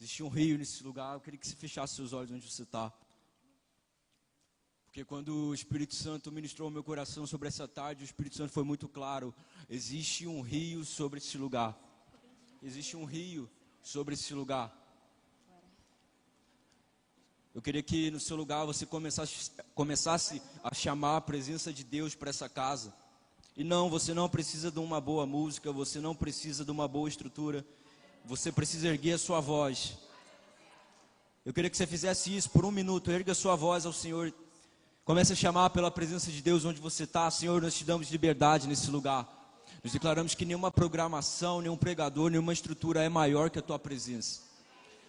Existe um rio nesse lugar. Eu queria que você fechasse seus olhos onde você está. Porque quando o Espírito Santo ministrou ao meu coração sobre essa tarde, o Espírito Santo foi muito claro. Existe um rio sobre esse lugar. Existe um rio sobre esse lugar. Eu queria que no seu lugar você começasse a chamar a presença de Deus para essa casa. E não, você não precisa de uma boa música, você não precisa de uma boa estrutura. Você precisa erguer a sua voz. Eu queria que você fizesse isso por 1 minuto. Erga a sua voz ao Senhor. Comece a chamar pela presença de Deus onde você está. Senhor, nós te damos liberdade nesse lugar. Nós declaramos que nenhuma programação, nenhum pregador, nenhuma estrutura é maior que a tua presença.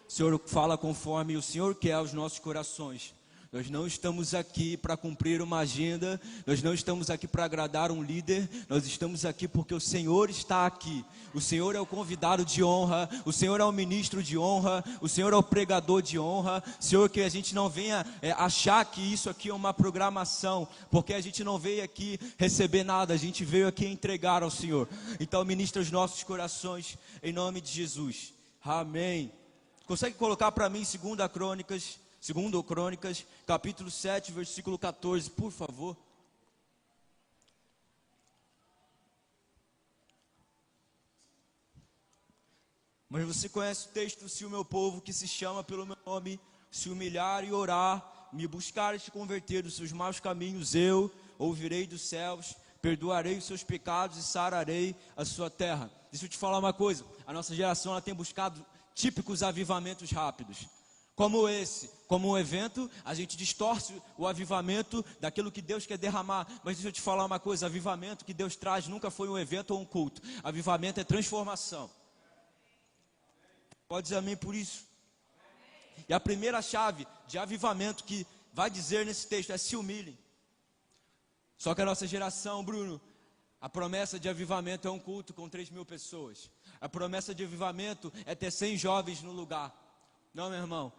Senhor, fala conforme o Senhor quer aos nossos corações. Nós não estamos aqui para cumprir uma agenda, nós não estamos aqui para agradar um líder, nós estamos aqui porque o Senhor está aqui. O Senhor é o convidado de honra, o Senhor é o ministro de honra, o Senhor é o pregador de honra. Senhor, que a gente não venha achar que isso aqui é uma programação, porque a gente não veio aqui receber nada, a gente veio aqui entregar ao Senhor. Então ministra os nossos corações, em nome de Jesus. Amém. Consegue colocar para mim 2 Crônicas, capítulo 7, versículo 14, por favor. Mas você conhece o texto: se o meu povo que se chama pelo meu nome se humilhar e orar, me buscar e se converter dos seus maus caminhos, eu ouvirei dos céus, perdoarei os seus pecados e sararei a sua terra. Deixa eu te falar uma coisa, a nossa geração ela tem buscado típicos avivamentos rápidos. Como esse, como um evento, a gente distorce o avivamento daquilo que Deus quer derramar. Mas deixa eu te falar uma coisa, avivamento que Deus traz nunca foi um evento ou um culto. Avivamento é transformação. Pode dizer amém por isso? E a primeira chave de avivamento que vai dizer nesse texto é: se humilhem. Só que a nossa geração, Bruno, a promessa de avivamento é um culto com 3.000 pessoas. A promessa de avivamento é ter 100 jovens no lugar. Não, meu irmão.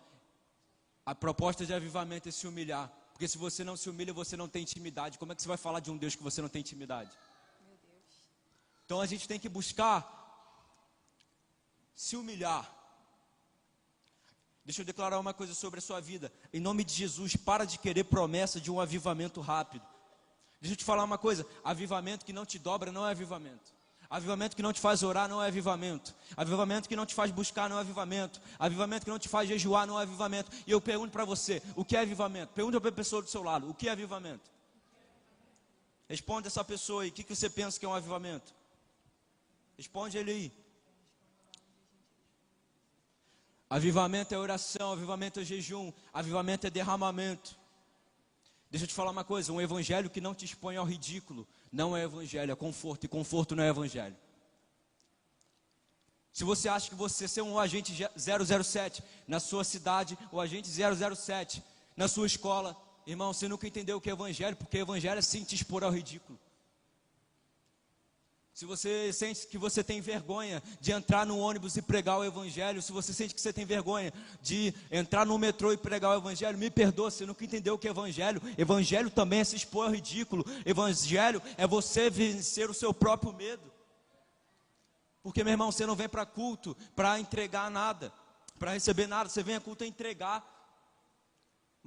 A proposta de avivamento é se humilhar. Porque se você não se humilha, você não tem intimidade. Como é que você vai falar de um Deus que você não tem intimidade? Meu Deus. Então a gente tem que buscar se humilhar. Deixa eu declarar uma coisa sobre a sua vida. Em nome de Jesus, para de querer promessa de um avivamento rápido. Deixa eu te falar uma coisa. Avivamento que não te dobra não é avivamento. Avivamento que não te faz orar não é avivamento. Avivamento que não te faz buscar não é avivamento. Avivamento que não te faz jejuar não é avivamento. E eu pergunto para você, o que é avivamento? Pergunta para a pessoa do seu lado, o que é avivamento? Responde essa pessoa aí, o que você pensa que é um avivamento? Responde ele aí. Avivamento é oração, avivamento é jejum, avivamento é derramamento. Deixa eu te falar uma coisa, um evangelho que não te expõe ao ridículo não é evangelho, é conforto, e conforto não é evangelho. Se você acha que você ser um agente 007 na sua cidade, ou agente 007 na sua escola, irmão, você nunca entendeu o que é evangelho, porque evangelho é sim te expor ao ridículo. Se você sente que você tem vergonha de entrar no ônibus e pregar o evangelho, se você sente que você tem vergonha de entrar no metrô e pregar o evangelho, me perdoa, você nunca entendeu o que é evangelho. Evangelho também é se expor ao ridículo. Evangelho é você vencer o seu próprio medo. Porque, meu irmão, você não vem para culto para entregar nada, para receber nada, você vem a culto a entregar.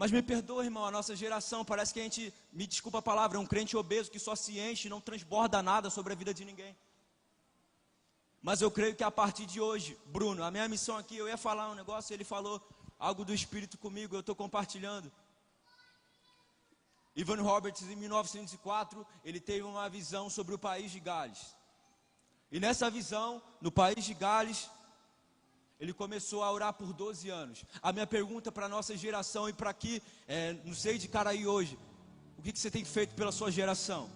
Mas me perdoa, irmão, a nossa geração parece que a gente, me desculpa a palavra, é um crente obeso que só se enche e não transborda nada sobre a vida de ninguém. Mas eu creio que a partir de hoje, Bruno, a minha missão aqui, eu ia falar um negócio, ele falou algo do Espírito comigo, eu estou compartilhando. Evan Roberts, em 1904, ele teve uma visão sobre o país de Gales. E nessa visão, no país de Gales, ele começou a orar por 12 anos. A minha pergunta para a nossa geração e para aqui, não sei de cara aí hoje, o que você tem feito pela sua geração?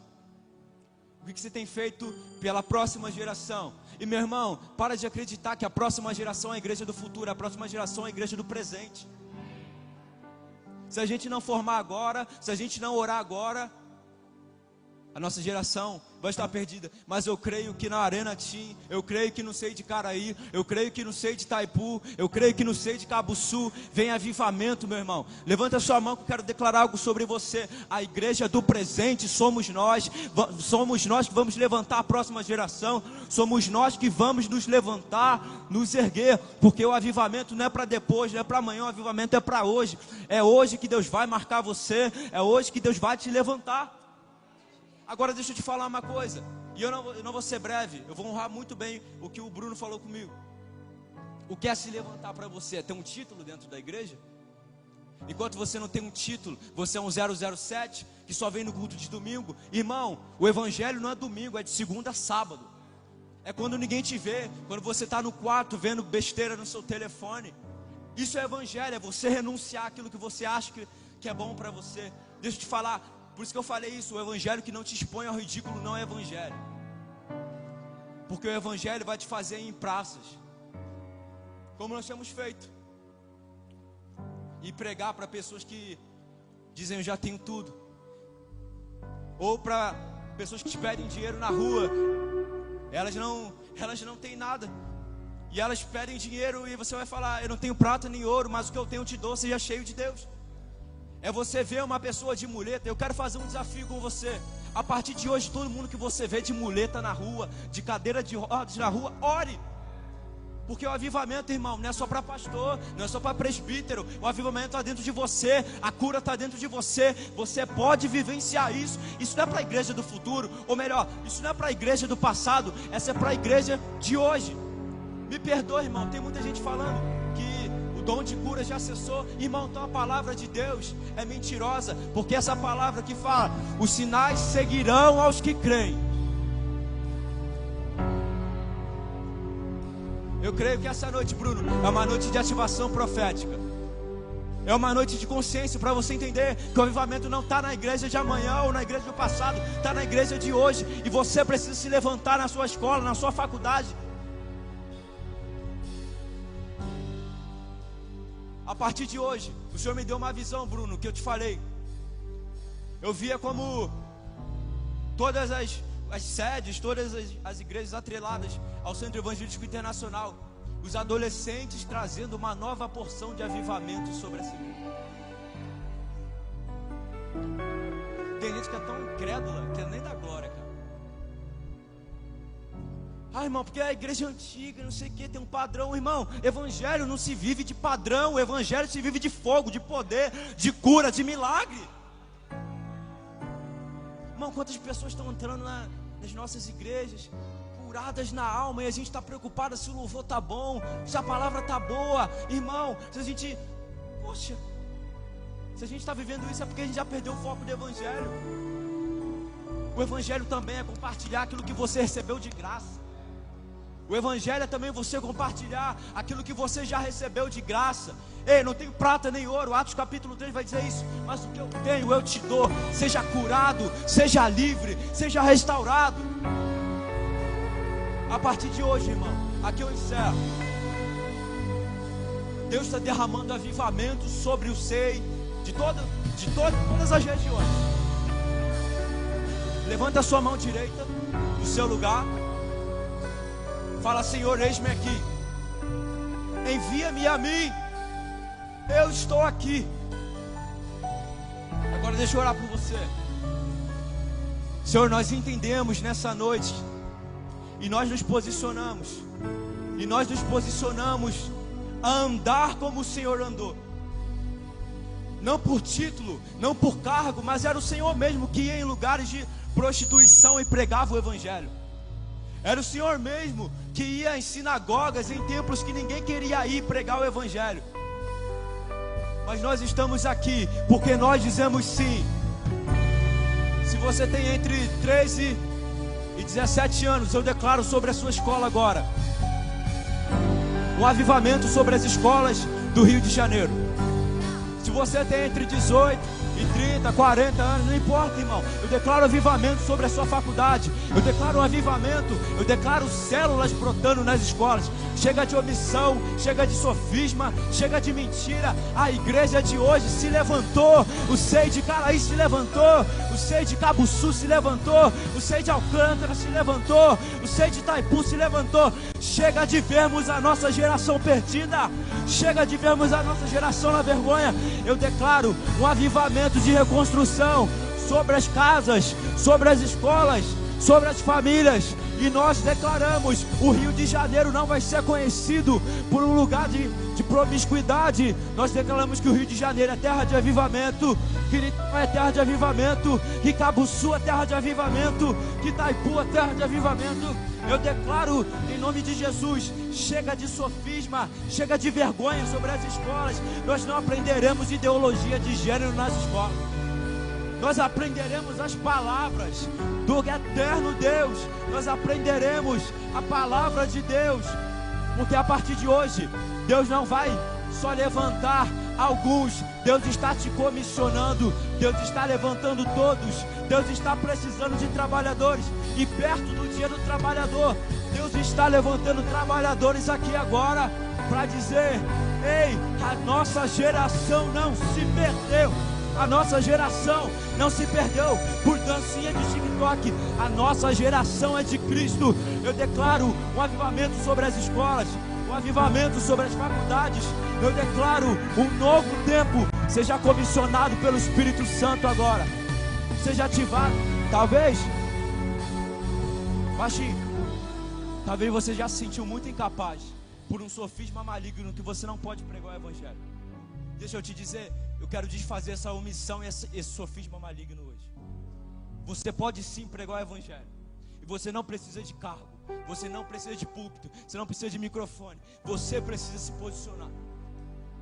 O que você tem feito pela próxima geração? E meu irmão, para de acreditar que a próxima geração é a igreja do futuro, a próxima geração é a igreja do presente. Se a gente não formar agora, se a gente não orar agora, a nossa geração vai estar perdida. Mas eu creio que na Arena Tim, eu creio que no Sei de Caraí, eu creio que no Sei de Itaipu, eu creio que no Sei de Cabo Sul, vem avivamento, meu irmão. Levanta a sua mão que eu quero declarar algo sobre você. A igreja do presente somos nós que vamos levantar a próxima geração, somos nós que vamos nos levantar, nos erguer, porque o avivamento não é para depois, não é para amanhã, o avivamento é para hoje. É hoje que Deus vai marcar você, é hoje que Deus vai te levantar. Agora deixa eu te falar uma coisa, e eu não vou ser breve, eu vou honrar muito bem o que o Bruno falou comigo. O que é se levantar para você? É ter um título dentro da igreja? Enquanto você não tem um título, você é um 007 que só vem no culto de domingo. Irmão, o evangelho não é domingo, é de segunda a sábado. É quando ninguém te vê, quando você está no quarto vendo besteira no seu telefone. Isso é evangelho, é você renunciar àquilo que você acha que é bom para você. Deixa eu te falar, por isso que eu falei isso, o evangelho que não te expõe ao ridículo não é evangelho. Porque o evangelho vai te fazer ir em praças, como nós temos feito, e pregar para pessoas que dizem eu já tenho tudo, ou para pessoas que te pedem dinheiro na rua, elas não têm nada, e elas pedem dinheiro e você vai falar, eu não tenho prata nem ouro, mas o que eu tenho eu te dou, seja cheio de Deus. É você ver uma pessoa de muleta. Eu quero fazer um desafio com você. A partir de hoje, todo mundo que você vê de muleta na rua, de cadeira de rodas na rua, ore. Porque o avivamento, irmão, não é só para pastor, não é só para presbítero. O avivamento está dentro de você, a cura está dentro de você. Você pode vivenciar isso. Isso não é para a igreja do futuro, ou melhor, isso não é para a igreja do passado, essa é para a igreja de hoje. Me perdoe, irmão, tem muita gente falando que o dom de cura já cessou. Irmão, então a palavra de Deus é mentirosa, porque essa palavra que fala, os sinais seguirão aos que creem. Eu creio que essa noite, Bruno, é uma noite de ativação profética. É uma noite de consciência para você entender que o avivamento não está na igreja de amanhã ou na igreja do passado, está na igreja de hoje. E você precisa se levantar na sua escola, na sua faculdade. A partir de hoje, o Senhor me deu uma visão, Bruno, que eu te falei. Eu via como todas as sedes, todas as igrejas atreladas ao Centro Evangelístico Internacional, os adolescentes trazendo uma nova porção de avivamento sobre essa igreja. Tem gente que é tão incrédula que nem dá glória, cara. Ah, irmão, porque a igreja é antiga, não sei o que, tem um padrão. Irmão, evangelho não se vive de padrão, o evangelho se vive de fogo, de poder, de cura, de milagre. Irmão, quantas pessoas estão entrando nas nossas igrejas, curadas na alma, e a gente está preocupado se o louvor está bom, se a palavra está boa. Irmão, se a gente está vivendo isso é porque a gente já perdeu o foco do evangelho. O evangelho também é compartilhar aquilo que você recebeu de graça. O evangelho é também você compartilhar aquilo que você já recebeu de graça. Ei, não tenho prata nem ouro, Atos capítulo 3 vai dizer isso, mas o que eu tenho eu te dou. Seja curado, seja livre, seja restaurado. A partir de hoje, irmão, aqui eu encerro. Deus está derramando avivamento sobre o SEI de todas as regiões. Levanta a sua mão direita do seu lugar. Fala, Senhor, eis-me aqui. Envia-me a mim. Eu estou aqui. Agora deixa eu orar por você. Senhor, nós entendemos nessa noite, e nós nos posicionamos a andar como o Senhor andou. Não por título, não por cargo, mas era o Senhor mesmo que ia em lugares de prostituição e pregava o evangelho. Era o Senhor mesmo que ia em sinagogas, em templos que ninguém queria ir pregar o evangelho. Mas nós estamos aqui porque nós dizemos sim. Se você tem entre 13 e 17 anos, eu declaro sobre a sua escola agora um avivamento sobre as escolas do Rio de Janeiro. Se você tem entre 18 e em 30, 40 anos, não importa, irmão. Eu declaro avivamento sobre a sua faculdade. Eu declaro um avivamento. Eu declaro células brotando nas escolas. Chega de omissão, chega de sofisma, chega de mentira. A igreja de hoje se levantou. O SEI de Caraí se levantou. O SEI de Cabuçu se levantou. O SEI de Alcântara se levantou. O SEI de Itaipu se levantou. Chega de vermos a nossa geração perdida. Chega de vermos a nossa geração na vergonha. Eu declaro um avivamento de reconstrução sobre as casas, sobre as escolas, sobre as famílias. E nós declaramos: o Rio de Janeiro não vai ser conhecido por um lugar de promiscuidade. Nós declaramos que o Rio de Janeiro é terra de avivamento, que Niterói é terra de avivamento, que Cabuçu é terra de avivamento, que Itaipu é terra de avivamento. Eu declaro em nome de Jesus: chega de sofisma, chega de vergonha sobre as escolas. Nós não aprenderemos ideologia de gênero nas escolas. Nós aprenderemos as palavras do eterno Deus. Nós aprenderemos a palavra de Deus. Porque a partir de hoje, Deus não vai só levantar alguns. Deus está te comissionando. Deus está levantando todos. Deus está precisando de trabalhadores. E perto do dia do trabalhador, Deus está levantando trabalhadores aqui agora para dizer: ei, a nossa geração não se perdeu. A nossa geração não se perdeu por dancinha de TikTok. A nossa geração é de Cristo. Eu declaro um avivamento sobre as escolas, um avivamento sobre as faculdades. Eu declaro um novo tempo. Seja comissionado pelo Espírito Santo agora. Seja ativado. Talvez, baixinho, talvez você já se sentiu muito incapaz por um sofisma maligno que você não pode pregar o Evangelho. Deixa eu te dizer, eu quero desfazer essa omissão e esse sofisma maligno hoje. Você pode sim pregar o Evangelho. E você não precisa de cargo. Você não precisa de púlpito. Você não precisa de microfone. Você precisa se posicionar.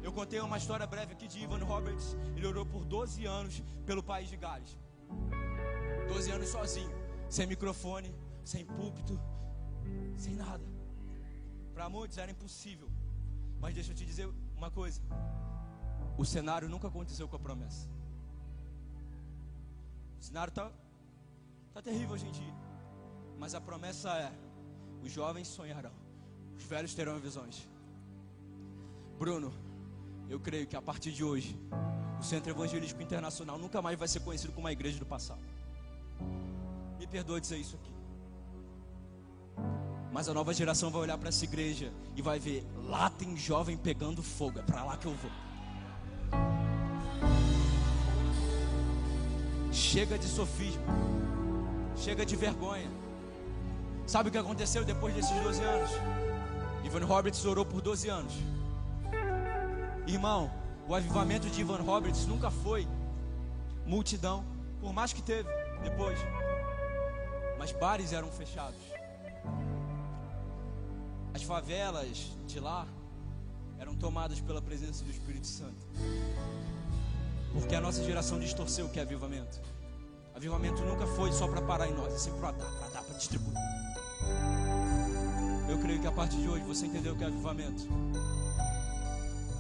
Eu contei uma história breve aqui de Ivan Roberts. Ele orou por 12 anos pelo país de Gales. 12 anos sozinho. Sem microfone, sem púlpito, sem nada. Para muitos era impossível. Mas deixa eu te dizer uma coisa. O cenário nunca aconteceu com a promessa. O cenário tá terrível hoje em dia. Mas a promessa é: os jovens sonharão, os velhos terão visões. Bruno, eu creio que a partir de hoje, o Centro Evangelístico Internacional nunca mais vai ser conhecido como uma igreja do passado. Me perdoe dizer isso aqui. Mas a nova geração vai olhar para essa igreja e vai ver: lá tem jovem pegando fogo, é para lá que eu vou. Chega de sofismo, chega de vergonha. Sabe o que aconteceu depois desses 12 anos? Ivan Roberts orou por 12 anos. Irmão, o avivamento de Ivan Roberts nunca foi multidão, por mais que teve depois. Mas bares eram fechados. As favelas de lá eram tomadas pela presença do Espírito Santo. Porque a nossa geração distorceu o que é avivamento. Avivamento nunca foi só para parar em nós, é sempre para dar, para distribuir. Eu creio que a partir de hoje você entendeu o que é avivamento.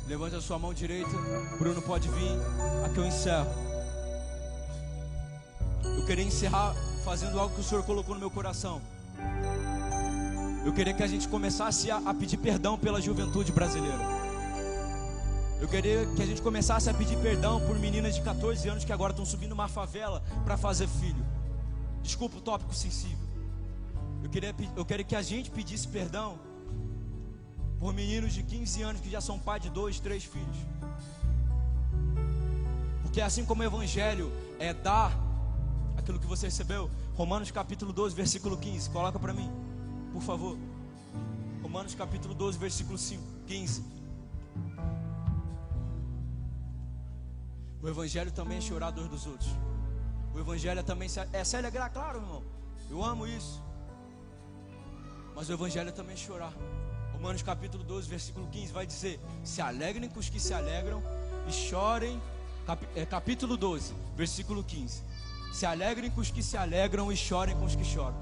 Levante a sua mão direita. Bruno pode vir. Aqui eu encerro. Eu queria encerrar fazendo algo que o Senhor colocou no meu coração. Eu queria que a gente começasse a pedir perdão pela juventude brasileira. Eu queria que a gente começasse a pedir perdão por meninas de 14 anos que agora estão subindo uma favela para fazer filho. Desculpa o tópico sensível. Eu queria que a gente pedisse perdão por meninos de 15 anos que já são pai de 2, 3 filhos. Porque assim como o Evangelho é dar aquilo que você recebeu, Romanos capítulo 12, versículo 15, coloca para mim, por favor. Romanos capítulo 12, versículo 15. O Evangelho também é chorar dor dos outros. O Evangelho também é se alegrar, claro, irmão. Eu amo isso. Mas o Evangelho também é chorar. Romanos capítulo 12, versículo 15 vai dizer: se alegrem com os que se alegram e chorem. Capítulo 12, versículo 15. Se alegrem com os que se alegram e chorem com os que choram.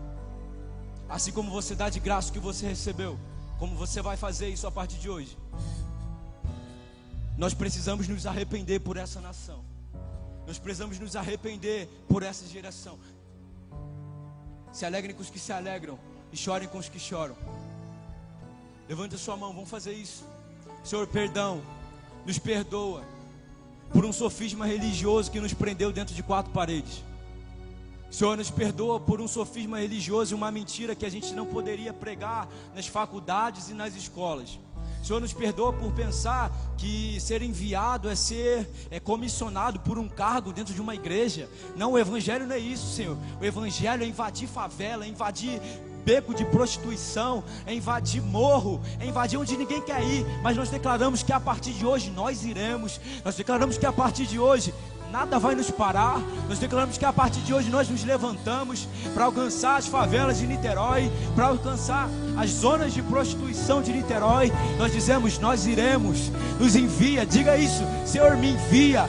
Assim como você dá de graça o que você recebeu, como você vai fazer isso a partir de hoje? Nós precisamos nos arrepender por essa nação. Nós precisamos nos arrepender por essa geração. Se alegrem com os que se alegram e chorem com os que choram. Levante a sua mão, vamos fazer isso. Senhor, perdão, nos perdoa por um sofisma religioso que nos prendeu dentro de 4 paredes. Senhor, nos perdoa por um sofisma religioso e uma mentira que a gente não poderia pregar nas faculdades e nas escolas. Senhor, nos perdoa por pensar que ser enviado é ser comissionado por um cargo dentro de uma igreja. Não, o evangelho não é isso, Senhor. O evangelho é invadir favela, é invadir beco de prostituição, é invadir morro, é invadir onde ninguém quer ir. Mas nós declaramos que a partir de hoje nós iremos. Nós declaramos que a partir de hoje nada vai nos parar. Nós declaramos que a partir de hoje nós nos levantamos para alcançar as favelas de Niterói, para alcançar as zonas de prostituição de Niterói. Nós dizemos, nós iremos. Nos envia, diga isso, Senhor, me envia.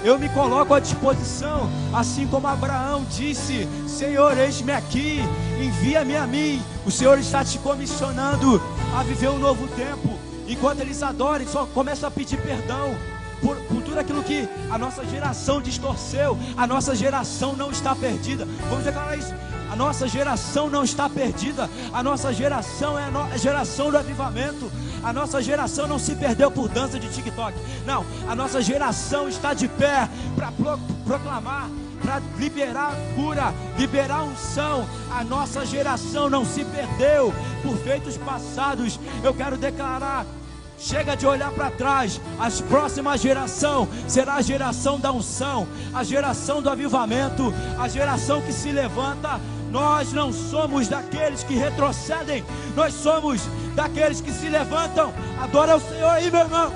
Eu me coloco à disposição, assim como Abraão disse, Senhor, eis-me aqui, envia-me a mim. O Senhor está te comissionando a viver um novo tempo. Enquanto eles adorem, só começa a pedir perdão por tudo aquilo que a nossa geração distorceu. A nossa geração não está perdida. Vamos declarar isso. A nossa geração não está perdida. A nossa geração é a geração do avivamento. A nossa geração não se perdeu por dança de TikTok. Não, a nossa geração está de pé para proclamar, para liberar cura, liberar unção. A nossa geração não se perdeu por feitos passados. Eu quero declarar, chega de olhar para trás. A próxima geração será a geração da unção, a geração do avivamento, a geração que se levanta. Nós não somos daqueles que retrocedem, nós somos daqueles que se levantam. Adora o Senhor aí, meu irmão.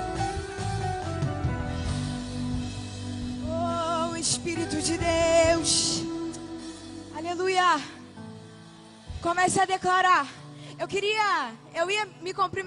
Oh, Espírito de Deus, aleluia. Comece a declarar. Eu ia me cumprimentar.